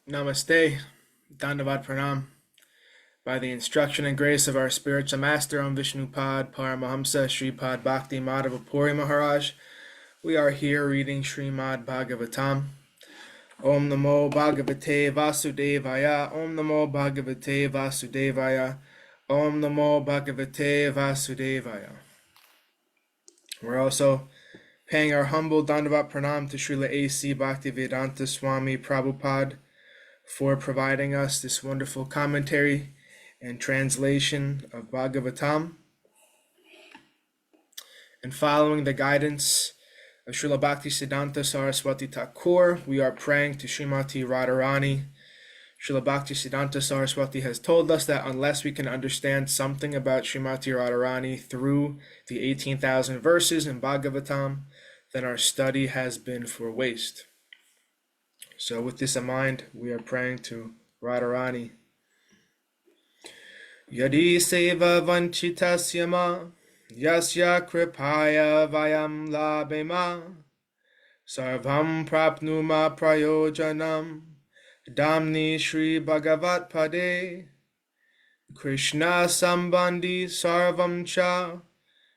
Namaste, Dandavat Pranam. By the instruction and grace of our spiritual master, Vishnupad Paramahamsa Shripad Bhakti Madhava Puri Maharaj, we are here reading Srimad Bhagavatam. Om Namo Bhagavate Vasudevaya, Om Namo Bhagavate Vasudevaya, Om Namo Bhagavate Vasudevaya. We're also paying our humble Dandavat Pranam to Srila A.C. Bhaktivedanta Swami Prabhupada for providing us this wonderful commentary and translation of Bhagavatam. And following the guidance of Srila Bhaktisiddhanta Saraswati Thakur, we are praying to Śrīmatī Rādhārāṇī. Srila Bhaktisiddhanta Saraswati has told us that unless we can understand something about Śrīmatī Rādhārāṇī through the 18,000 verses in Bhagavatam, then our study has been for waste. So with this in mind, we are praying to Rādhārāṇī. Yadi sevā-vañcitāḥ syāma, yasyāḥ kṛpayā vayaṃ labhema, sarvaṃ prāpnumaḥ prayojanaṃ, dhāmni śrī-bhagavat pade, Kṛṣṇa-sambandhi sarvaṃ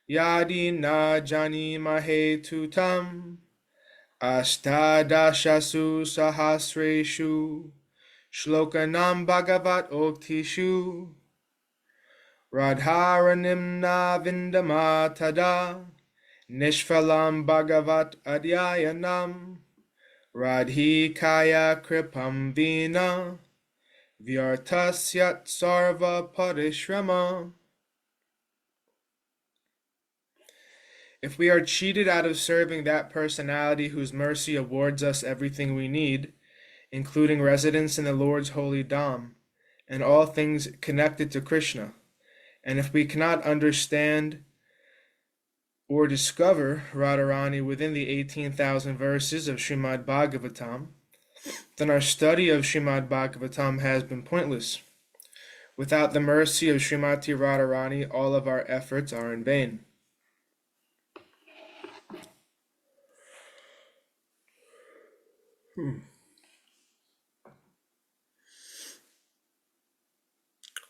Yadi na jānīmahe tutam, Aṣṭādaśasu sahasreṣu, ślokānāṃ bhāgavat-oktiṣu, Rādhārānīṃ na vindāmaḥ nishphalam bhagavat adhyayanam, radhikaya kripam vina, vyartasyat sarva-pariśramaḥ. If we are cheated out of serving that personality whose mercy awards us everything we need, including residence in the Lord's holy Dham, and all things connected to Krishna, and if we cannot understand or discover Rādhārānīṃ within the 18,000 verses of Srimad Bhagavatam, then our study of Srimad Bhagavatam has been pointless. Without the mercy of Śrīmatī Rādhārāṇī, all of our efforts are in vain.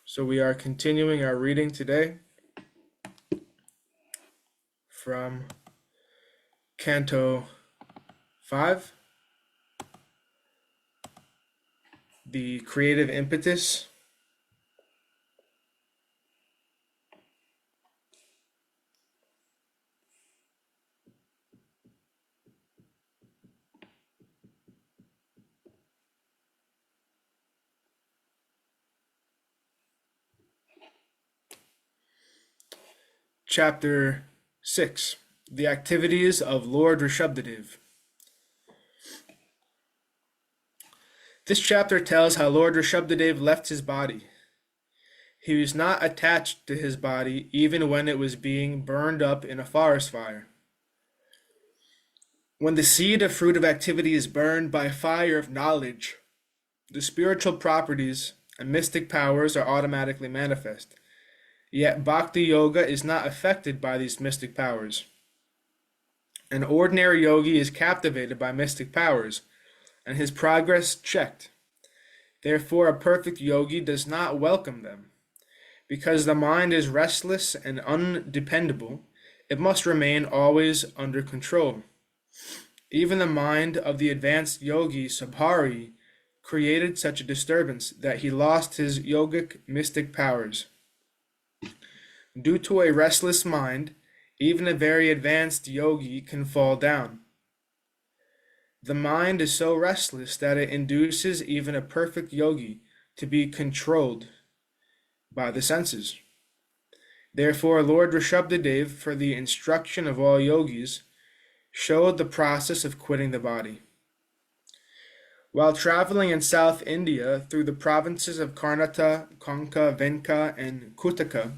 So we are continuing our reading today from Canto 5, the creative impetus. Chapter 6, the activities of Lord Ṛṣabhadeva. This chapter tells how Lord Ṛṣabhadeva left his body. He was not attached to his body even when it was being burned up in a forest fire. When the seed of fruit of activity is burned by fire of knowledge, the spiritual properties and mystic powers are automatically manifest. Yet bhakti yoga is not affected by these mystic powers. An ordinary yogi is captivated by mystic powers, and his progress checked. Therefore, a perfect yogi does not welcome them. Because the mind is restless and undependable, it must remain always under control. Even the mind of the advanced yogi Sabhari created such a disturbance that he lost his yogic mystic powers. Due to a restless mind, even a very advanced yogi can fall down. The mind is so restless that it induces even a perfect yogi to be controlled by the senses. Therefore, Lord Ṛṣabhadeva, for the instruction of all yogis, showed the process of quitting the body. While traveling in South India through the provinces of Karnataka, Konka, Venka, and Kutaka,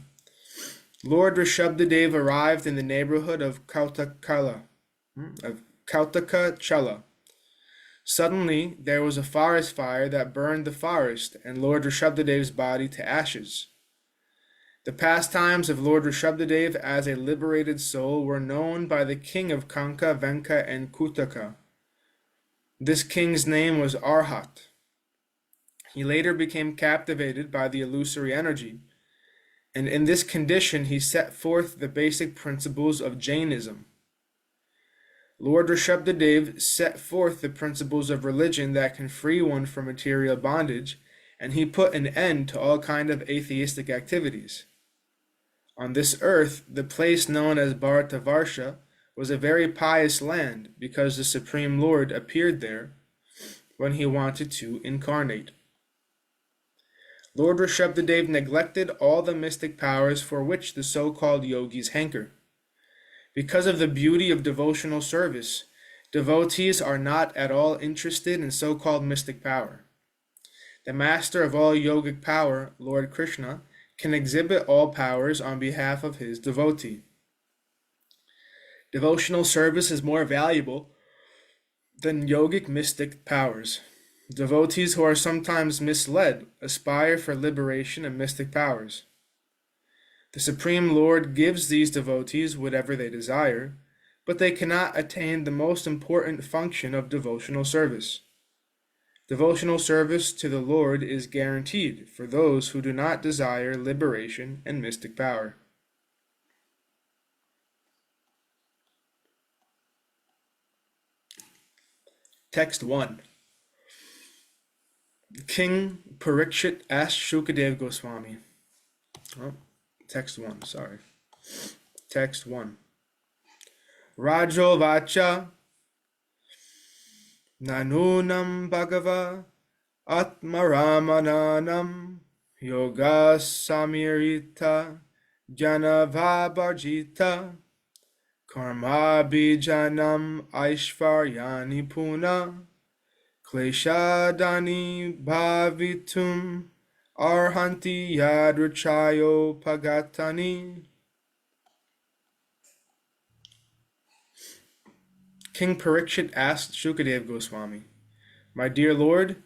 Lord Ṛṣabhadeva arrived in the neighborhood of Kautakachala. Suddenly, there was a forest fire that burned the forest and Lord Ṛṣabhadeva's body to ashes. The pastimes of Lord Ṛṣabhadeva as a liberated soul were known by the king of Kanka, Venka, and Kutaka. This king's name was Arhat. He later became captivated by the illusory energy, and in this condition he set forth the basic principles of Jainism. Lord Ṛṣabhadeva set forth the principles of religion that can free one from material bondage, and he put an end to all kind of atheistic activities. On this earth, the place known as Bharatavarsha was a very pious land because the Supreme Lord appeared there when he wanted to incarnate. Lord Ṛṣabhadeva neglected all the mystic powers for which the so-called yogis hanker. Because of the beauty of devotional service, devotees are not at all interested in so-called mystic power. The master of all yogic power, Lord Krishna, can exhibit all powers on behalf of his devotee. Devotional service is more valuable than yogic mystic powers. Devotees who are sometimes misled aspire for liberation and mystic powers. The Supreme Lord gives these devotees whatever they desire, but they cannot attain the most important function of devotional service. Devotional service to the Lord is guaranteed for those who do not desire liberation and mystic power. Text 1. King Parikshit asked Shukadeva Goswami. Text 1, sorry. Text 1. Rajo vacha nanunam bhagava atmaramananam yoga samirita janavabhajita karma bijanam aishvaryani puna kleshadani bhavitum arhanti yadruchayo pagatani. King Parikshit asked Shukadeva Goswami, "My dear Lord,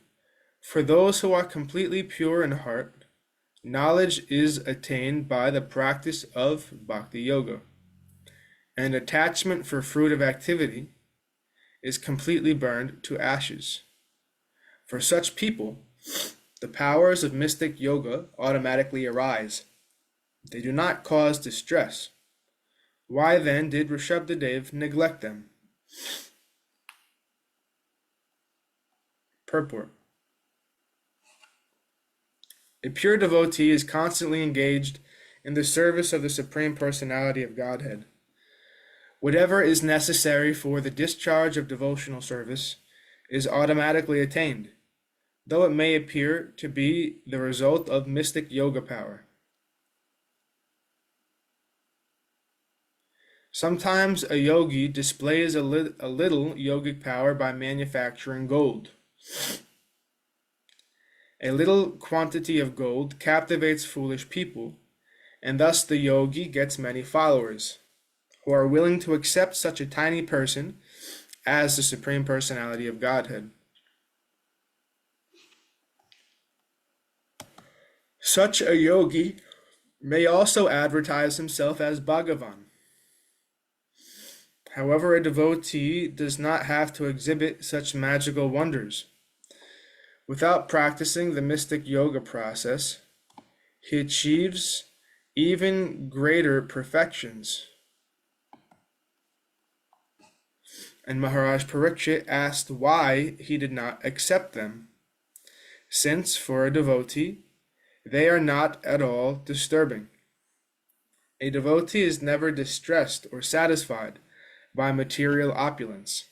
for those who are completely pure in heart, knowledge is attained by the practice of bhakti yoga, and attachment for fruit of activity is completely burned to ashes. For such people, the powers of mystic yoga automatically arise. They do not cause distress. Why then did Ṛṣabhadeva neglect them?" Purport. A pure devotee is constantly engaged in the service of the Supreme Personality of Godhead. Whatever is necessary for the discharge of devotional service is automatically attained, though it may appear to be the result of mystic yoga power. Sometimes a yogi displays a little yogic power by manufacturing gold. A little quantity of gold captivates foolish people, and thus the yogi gets many followers, who are willing to accept such a tiny person as the Supreme Personality of Godhead. Such a yogi may also advertise himself as Bhagavan. However, a devotee does not have to exhibit such magical wonders. Without practicing the mystic yoga process, he achieves even greater perfections. And Maharaj Parikshit asked why he did not accept them, since for a devotee, they are not at all disturbing. A devotee is never distressed or satisfied by material opulence.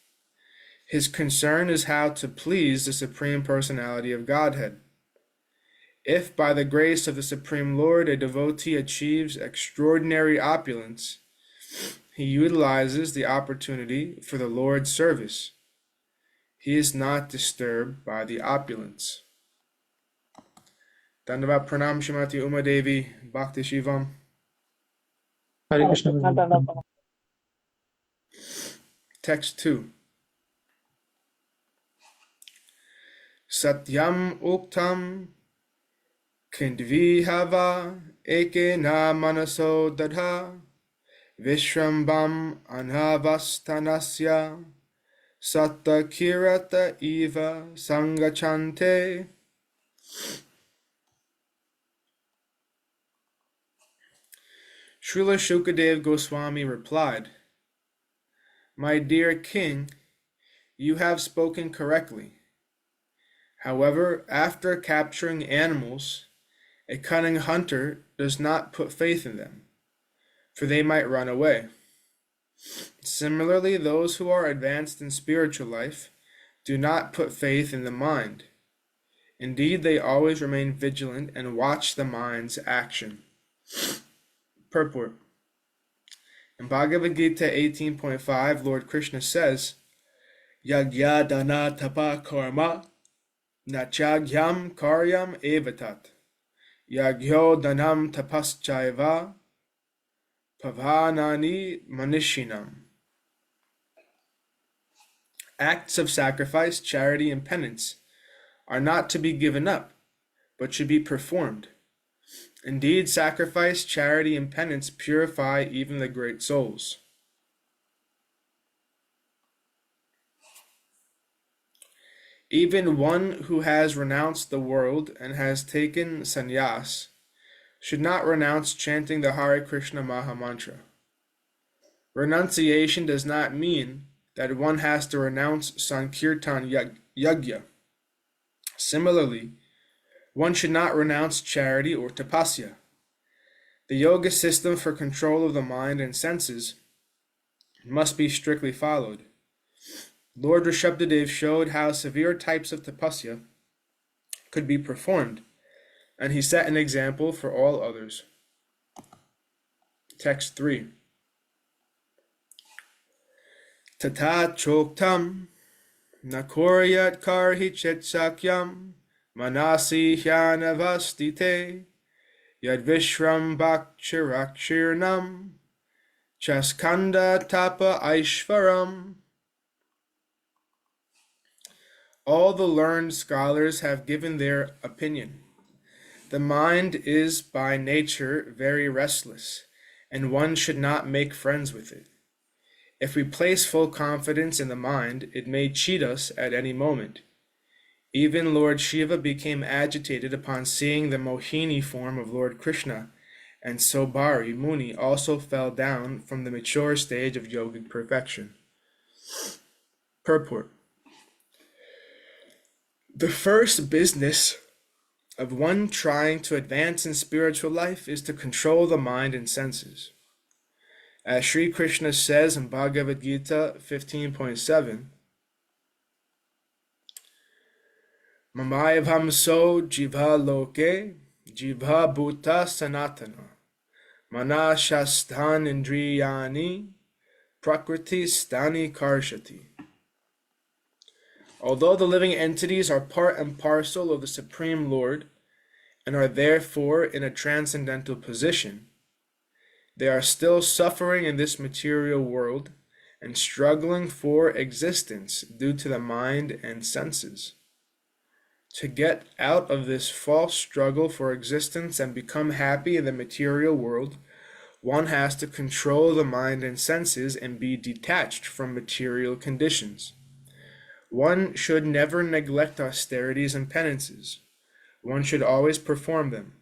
His concern is how to please the Supreme Personality of Godhead. If by the grace of the Supreme Lord a devotee achieves extraordinary opulence, he utilizes the opportunity for the Lord's service. He is not disturbed by the opulence. Dandavat pranam Śrīmatī Umadevi Bhakti Shivam. Hare Krishna. Text 2. Satyam uktam kindvihava ekena manaso dadha vishrambam anavastanasya satta kirata eva sangachante. Srila Shukadeva Goswami replied, "My dear king, you have spoken correctly. However, after capturing animals, a cunning hunter does not put faith in them, for they might run away. Similarly, those who are advanced in spiritual life do not put faith in the mind. Indeed, they always remain vigilant and watch the mind's action." Purport. In Bhagavad Gita 18.5, Lord Krishna says, "Yagya dana tapa karma nachagyam karyam evatat yagyo danam tapaschaiva pavanani manishinam." Acts of sacrifice, charity, and penance are not to be given up, but should be performed. Indeed, sacrifice, charity, and penance purify even the great souls. Even one who has renounced the world and has taken sannyas should not renounce chanting the Hare Krishna Maha Mantra. Renunciation does not mean that one has to renounce Sankirtan Yagya. Similarly, one should not renounce charity or tapasya. The yoga system for control of the mind and senses must be strictly followed. Lord Ṛṣabhadeva showed how severe types of tapasya could be performed, and he set an example for all others. Text 3. Tata choktam nakoryat karhi chet sakyam manasi hyanavastite yadvishram bhakchirakshirnam chaskanda tapa aishvaram. All the learned scholars have given their opinion. The mind is by nature very restless, and one should not make friends with it. If we place full confidence in the mind, it may cheat us at any moment. Even Lord Shiva became agitated upon seeing the Mohini form of Lord Krishna, and Sobari Muni also fell down from the mature stage of yogic perfection. Purport. The first business of one trying to advance in spiritual life is to control the mind and senses. As Sri Krishna says in Bhagavad Gita 15.7, Mamayavamso jivha loke jivha bhuta sanatana manashastan indriyani prakriti stani karshati. Although the living entities are part and parcel of the Supreme Lord and are therefore in a transcendental position, they are still suffering in this material world and struggling for existence due to the mind and senses. To get out of this false struggle for existence and become happy in the material world, one has to control the mind and senses and be detached from material conditions. One should never neglect austerities and penances. One should always perform them.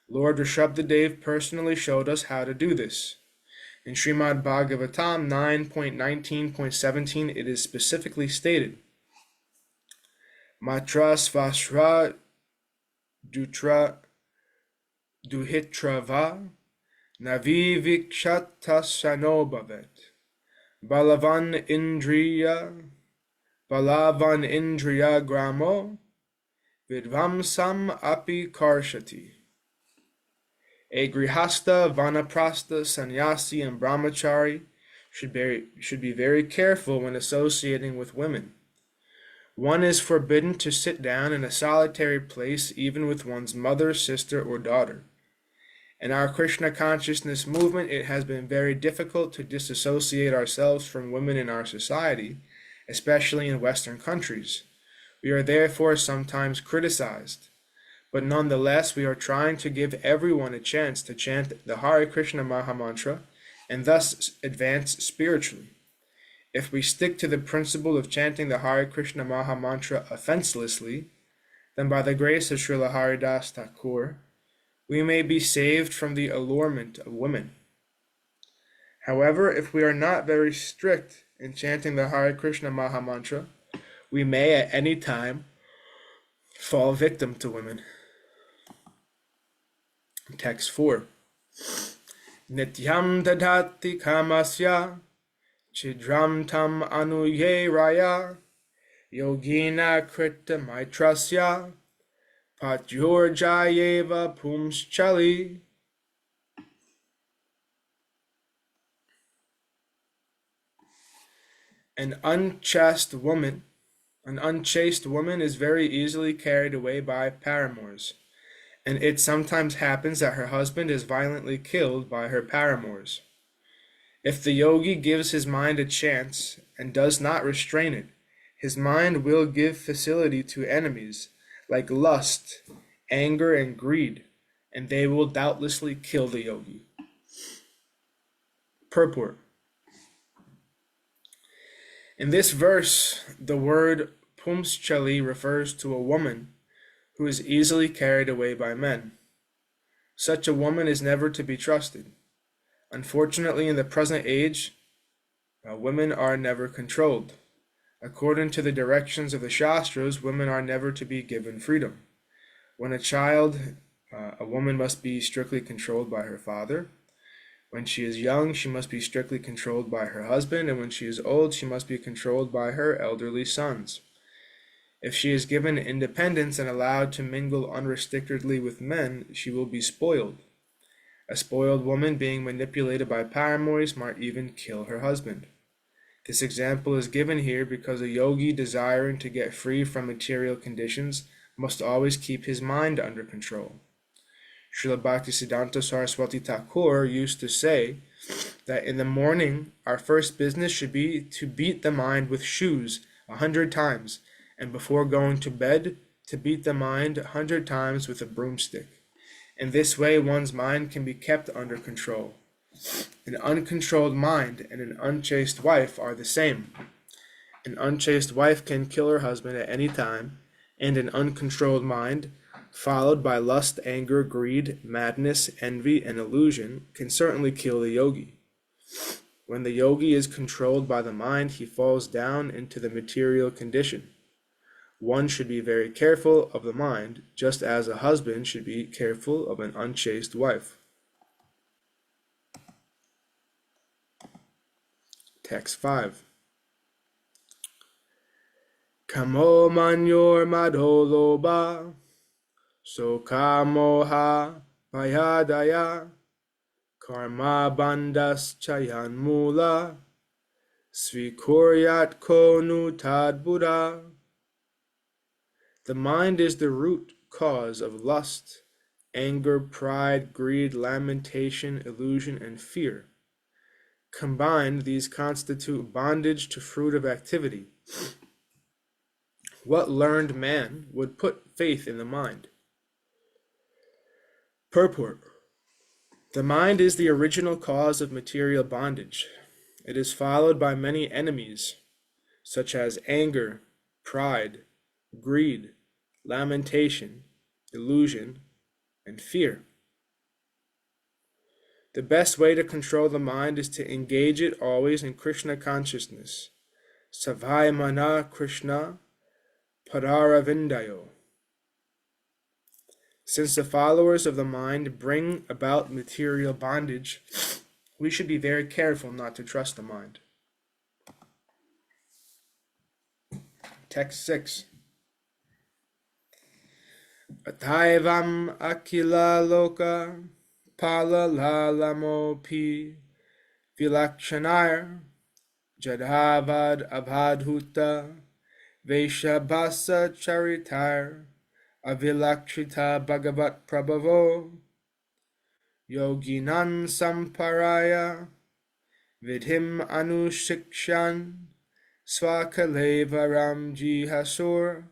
Lord Ṛṣabhadeva personally showed us how to do this. In Srimad Bhagavatam 9.19.17, it is specifically stated, Matra svasra dutra duhitra va navi vikshatasano bhavet balavan indriya gramo vidvamsam api karshati. A grihasta, vanaprastha, sannyasi, and brahmachari should be very careful when associating with women. One is forbidden to sit down in a solitary place even with one's mother, sister, or daughter. In our Krishna consciousness movement, it has been very difficult to disassociate ourselves from women in our society, especially in Western countries. We are therefore sometimes criticized. But nonetheless, we are trying to give everyone a chance to chant the Hare Krishna Maha Mantra and thus advance spiritually. If we stick to the principle of chanting the Hare Krishna Maha Mantra offenselessly, then by the grace of Srila Haridas Thakur, we may be saved from the allurement of women. However, if we are not very strict in chanting the Hare Krishna Maha Mantra, we may at any time fall victim to women. Text 4. Nityam dadhati kamasya chidram tam anuye raya yogina krita maitrasya patyorjayeva pumschali. An unchaste woman is very easily carried away by paramours, and it sometimes happens that her husband is violently killed by her paramours. If the yogi gives his mind a chance and does not restrain it, his mind will give facility to enemies like lust, anger, and greed, and they will doubtlessly kill the yogi. Purport. In this verse, the word pumschali refers to a woman who is easily carried away by men. Such a woman is never to be trusted. Unfortunately, in the present age, women are never controlled. According to the directions of the Shastras, women are never to be given freedom. When a child, a woman must be strictly controlled by her father. When she is young, she must be strictly controlled by her husband, and when she is old, she must be controlled by her elderly sons. If she is given independence and allowed to mingle unrestrictedly with men, she will be spoiled. A spoiled woman being manipulated by paramours might even kill her husband. This example is given here because a yogi desiring to get free from material conditions must always keep his mind under control. Srila Bhaktisiddhanta Saraswati Thakur used to say that in the morning our first business should be to beat the mind with shoes 100 times, and before going to bed to beat the mind 100 times with a broomstick. In this way one's mind can be kept under control. An uncontrolled mind and an unchaste wife are the same. An unchaste wife can kill her husband at any time, and an uncontrolled mind, followed by lust, anger, greed, madness, envy, and illusion, can certainly kill the yogi. When the yogi is controlled by the mind, he falls down into the material condition. One should be very careful of the mind, just as a husband should be careful of an unchaste wife. Text 5. Kamo manyor madholoba Soka moha payadaya karma bandas chayan mula svikuryat konu tad buddha. The mind is the root cause of lust, anger, pride, greed, lamentation, illusion, and fear. Combined, these constitute bondage to fruit of activity. What learned man would put faith in the mind? Purport. The mind is the original cause of material bondage. It is followed by many enemies, such as anger, pride, greed, lamentation, illusion, and fear. The best way to control the mind is to engage it always in Krishna consciousness. Savai mana Krishna padaravindayo. Since the followers of the mind bring about material bondage, we should be very careful not to trust the mind. Text 6. Ataivam akila loka palalalamopi vilakshanayar jadhavad abhadhuta veshabhasa charitar avilakshita bhagavat prabhavo yoginan samparaya vidhim anushikshan svakalevaram jihasur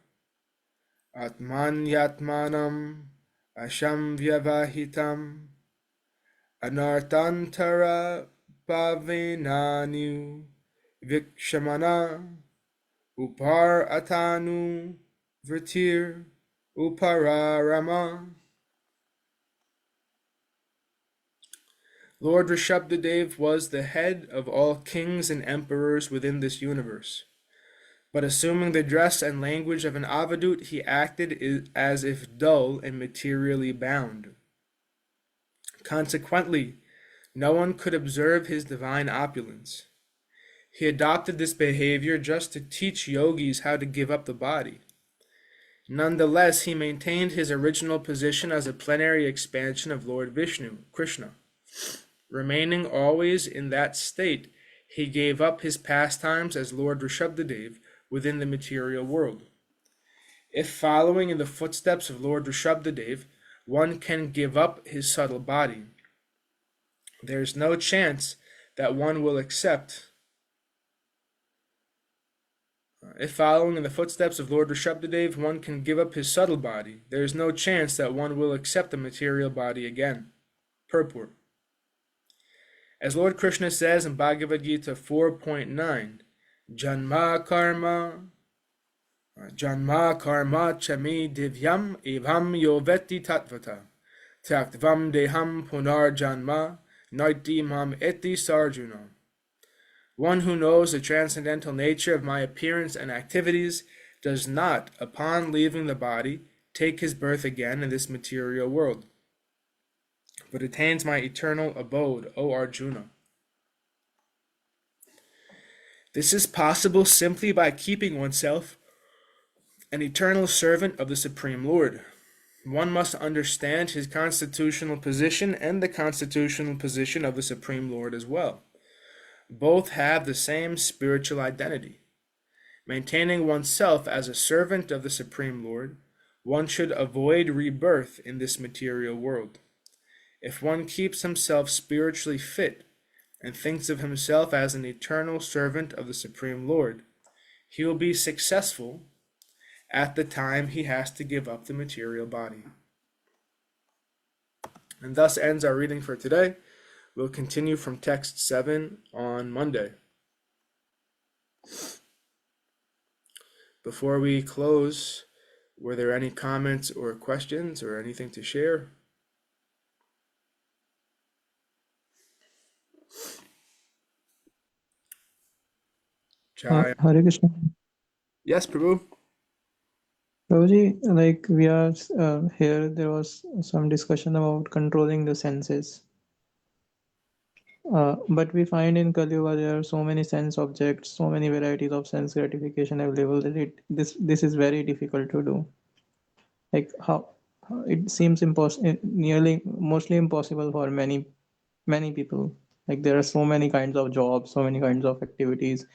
atman yatmanam asham vyavahitam anartantara pavinanu vikshamana upar atanu vritir Upararama. Lord Ṛṣabhadeva was the head of all kings and emperors within this universe. But assuming the dress and language of an avadut, he acted as if dull and materially bound. Consequently, no one could observe his divine opulence. He adopted this behavior just to teach yogis how to give up the body. Nonetheless, he maintained his original position as a plenary expansion of Lord Vishnu, Krishna. Remaining always in that state, he gave up his pastimes as Lord Ṛṣabhadeva within the material world. If following in the footsteps of Lord Ṛṣabhadeva, one can give up his subtle body, there is no chance that one will accept. If following in the footsteps of Lord Ṛṣabhadeva, one can give up his subtle body, there is no chance that one will accept the material body again. Purport. As Lord Krishna says in Bhagavad Gita 4.9, Janma karma chami divyam evam yoveti tatvata taktvam deham punar janma naiti mam eti sarjuna. One who knows the transcendental nature of my appearance and activities does not, upon leaving the body, take his birth again in this material world, but attains my eternal abode, O Arjuna. This is possible simply by keeping oneself an eternal servant of the Supreme Lord. One must understand his constitutional position and the constitutional position of the Supreme Lord as well. Both have the same spiritual identity. Maintaining oneself as a servant of the Supreme Lord, one should avoid rebirth in this material world. If one keeps himself spiritually fit and thinks of himself as an eternal servant of the Supreme Lord, he will be successful at the time he has to give up the material body. And thus ends our reading for today. We'll continue from text 7 on Monday. Before we close, were there any comments or questions or anything to share? Chai. Hare Krishna. Yes, Prabhu. Prabhuji, like we are here, there was some discussion about controlling the senses. But we find in Kali Yuga there are so many sense objects, so many varieties of sense gratification available that this is very difficult to do. Like how it seems nearly mostly impossible for many people. Like there are so many kinds of jobs, so many kinds of activities,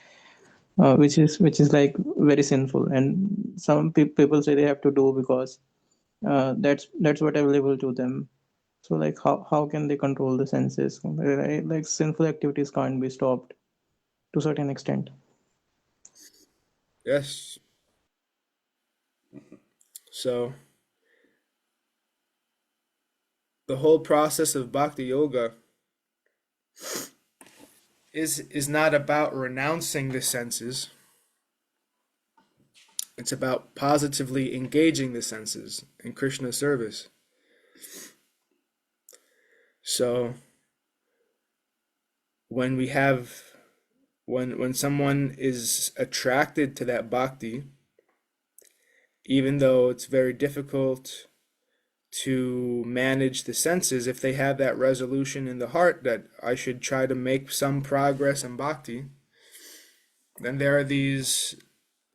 which is like very sinful, and some people say they have to do because that's what available to them. So like how can they control the senses? Right? Like sinful activities can't be stopped to a certain extent. Yes. So the whole process of bhakti yoga is not about renouncing the senses. It's about positively engaging the senses in Krishna's service. So when someone is attracted to that bhakti, even though it's very difficult to manage the senses, if they have that resolution in the heart that I should try to make some progress in bhakti, then there are these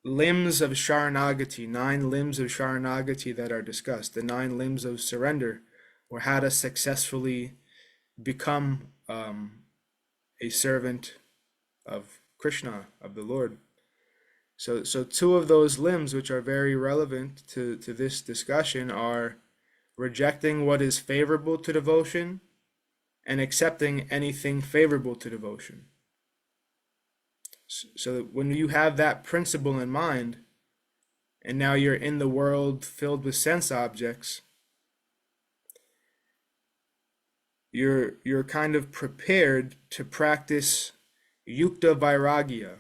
limbs of Sharanagati, 9 limbs of Sharanagati that are discussed, the 9 limbs of surrender, or how to successfully become a servant of Krishna, of the Lord. So 2 of those limbs, which are very relevant to this discussion, are rejecting what is favorable to devotion and accepting anything favorable to devotion. So when you have that principle in mind, and now you're in the world filled with sense objects, you're kind of prepared to practice yukta vairagya.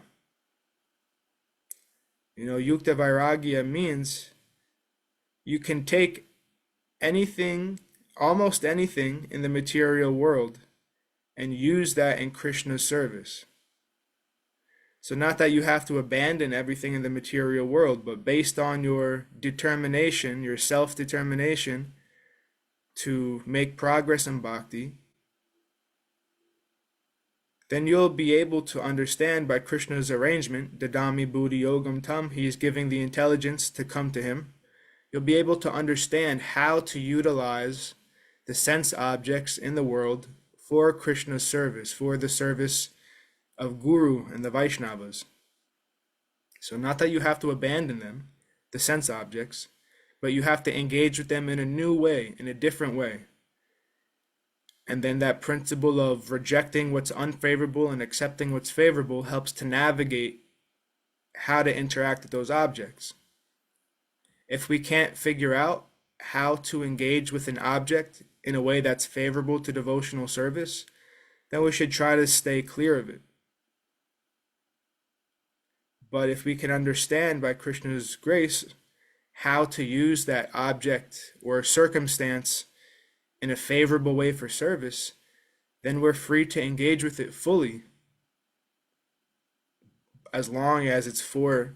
You know, yukta vairagya means you can take anything, almost anything in the material world, and use that in Krishna's service. So not that you have to abandon everything in the material world, but based on your determination, your self-determination to make progress in bhakti, then you'll be able to understand by Krishna's arrangement, dadami buddhi yogam tam, he is giving the intelligence to come to him. You'll be able to understand how to utilize the sense objects in the world for Krishna's service, for the service of Guru and the Vaishnavas. So not that you have to abandon them, the sense objects, but you have to engage with them in a new way, in a different way. And then that principle of rejecting what's unfavorable and accepting what's favorable helps to navigate how to interact with those objects. If we can't figure out how to engage with an object in a way that's favorable to devotional service, then we should try to stay clear of it. But if we can understand by Krishna's grace how to use that object or circumstance in a favorable way for service, then we're free to engage with it fully, as long as it's for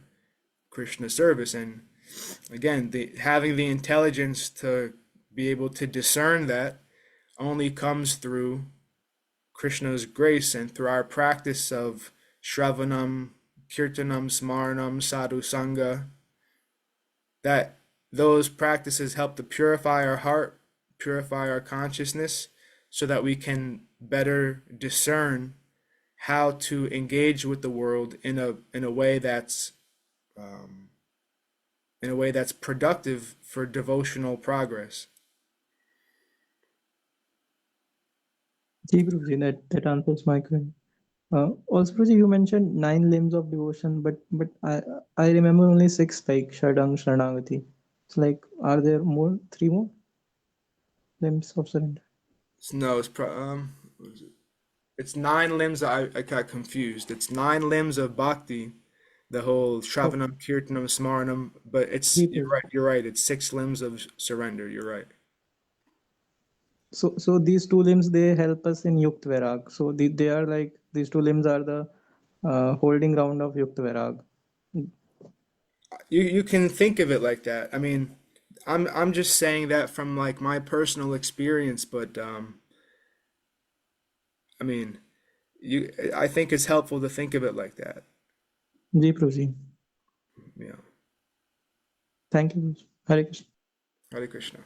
Krishna's service. And again, having the intelligence to be able to discern that only comes through Krishna's grace and through our practice of Shravanam, Kirtanam, Smaranam, Sadhu Sangha, that those practices help to purify our heart, purify our consciousness, so that we can better discern how to engage with the world in a way that's productive for devotional progress. Ji, Guruji, that answers my question. Also, Guruji, you mentioned 9 limbs of devotion, but I remember only 6, like Shadang, Sharanagati. It's like, are there more? 3 more limbs of surrender? No, it's 9 limbs. I got confused. It's 9 limbs of bhakti, the whole Shravanam, Kirtanam, Smaranam, but you're right. It's 6 limbs of surrender. You're right. So these 2 limbs, they help us in Yukt Vairag. So they are like, these 2 limbs are the holding ground of Yukt Vairag. You can think of it like that. I mean, I'm just saying that from like my personal experience, but I mean, I think it's helpful to think of it like that. Ji, Guruji. Yeah. Thank you, Guruji. Hare Krishna. Hare Krishna.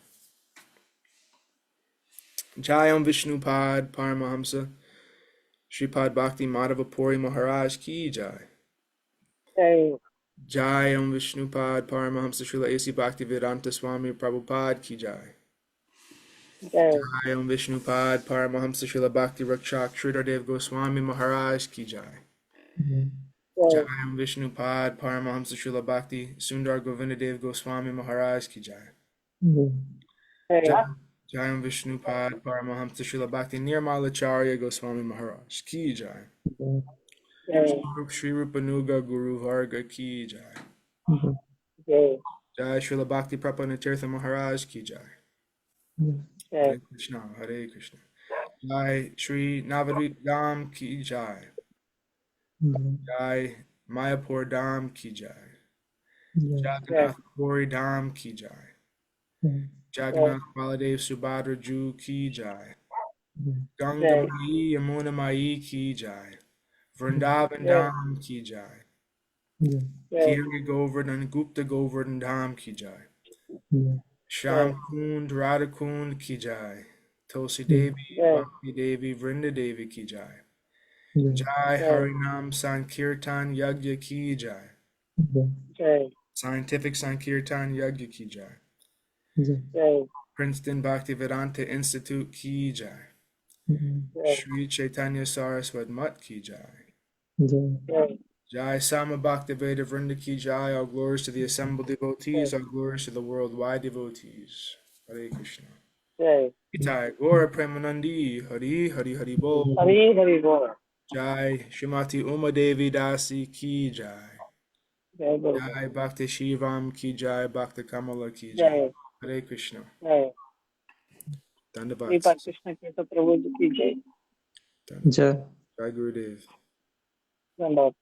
Jayam Vishnupad Paramahamsa Shripad Bhakti Madhava Puri Maharaj Ki Jai. Jayam Vishnupad Paramahamsa Srila A.C. Bhakti Vedanta Swami Prabhupada Ki Jai. Jayam Vishnupad Paramahamsa Srila Bhakti Rakshak Sridhar Goswami Maharaj Ki Jai. Jayam Vishnupad Paramahamsa Srila Bhakti Sundar Govindadev Goswami Maharaj Ki Jai. Jayam Vishnupad Paramahamsa Srila Bhakti Nirmalacharya Goswami Maharaj Ki Jai. Shri Rupanuga Guru Varga Ki Jai. Jai Srila Bhakti Prapanatirtha Maharaj Ki Jai. Hare Krishna, Hare Krishna. Jai Shri Navarit Dham Ki Jai. Jai Mayapur Dham Ki Jai. Jagannath Puri Dham Ki Jai. Jagannath Baladev Subhadra Ju Ki Jai. Ganga Mai Yamuna Mai Ki Jai. Vrindavan Dham Ki Jai. Kiranga Govardhan Gupta Govardhan Dham Ki Jai. Sham Kund Radha Kund Ki Jai. Tulsi Devi Bhakti Devi Vrinda Devi Ki Jai. Jai Harinam Sankirtan Yagya Ki Jai. Scientific Sankirtan Yagya Ki Jai. Princeton Bhaktivedanta Institute Ki Jai. Sri Chaitanya Saraswat Mat Ki Jai. Jai Sama Bhaktiveda Vrinda Ki Jai. All glories to the assembled devotees, all glories to the worldwide devotees. Hare Krishna. Jai Gora Premanandi, Hari Hari Hari Bol. Hari Hari Bol. Jai Śrīmatī Uma Devi Dasi Ki Jai. जय गुरु Jai Bhakti Shivam ki jai, Bhakti Kamala ki jai. जय Hare Krishna. जय Dandavad. Shripad Krishna के तो प्रभु जी की जय Dandavad. जय Jai Gurudev. धन्यवाद।